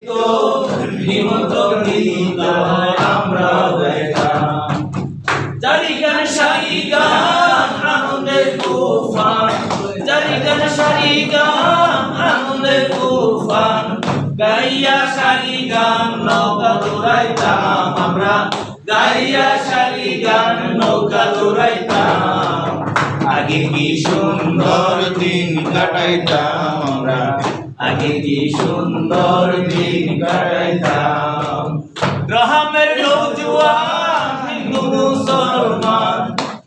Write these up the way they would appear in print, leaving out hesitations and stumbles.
তো নিমত গীত আমরা গাইতাম জারি গান সারি গান আনন্দের তুফান জারি গান সারি গান আনন্দের তুফান গাইয়া সারি গান নৌকা দৌড়াইতাম আমরা গাইয়া সারি গান নৌকা দৌড়াইতাম আগে কি সুন্দর দিন কাটাইতাম আমরা আগে কি সুন্দর দিন কাটাইতাম গ্রামের নৌজওয়ান হিন্দু মুসলমান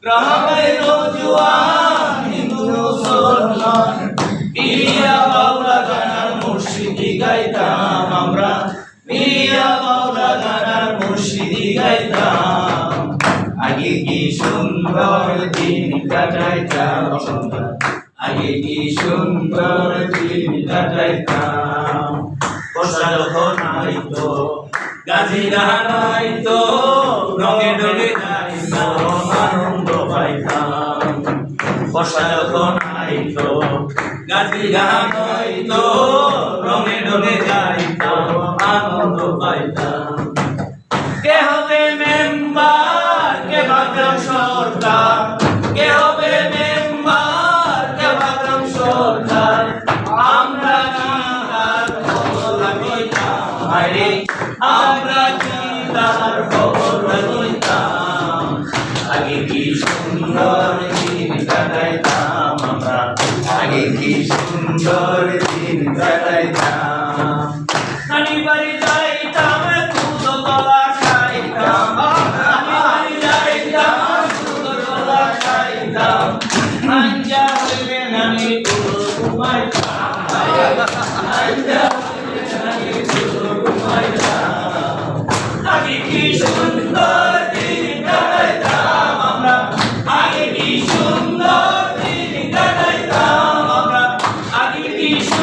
গ্রামের নৌজওয়ান হিন্দু মুসলমান মিয়া বাউলা গানার মুর্শিদি গাইতাম আমরা মিয়া বাউলা গানার মুর্শিদি গাইতাম আগে কি সুন্দর দিন কাটাইতাম আগে কি সুন্দর দিন কাটাইতাম বর্ষা যখন আইতো গাছি গান আইতো রঙে ডগে যাইতো আনন্দ পাইতাম বর্ষা যখন আইতো গাছি গান আইতো রঙে ডগে যাইতো আনন্দ পাইতাম কে হবে মেম্বার কে বাগরাম সরকার কে হবে মেম্বার কে বাগরাম সরকার আমরা তার খবর লইতাম আরে আমরা তার খবর লইতাম আগে কি সুন্দর দিন কাটাইতাম আমরা আগে কি সুন্দর দিন কাটাইতাম নানি বাড়ি যাই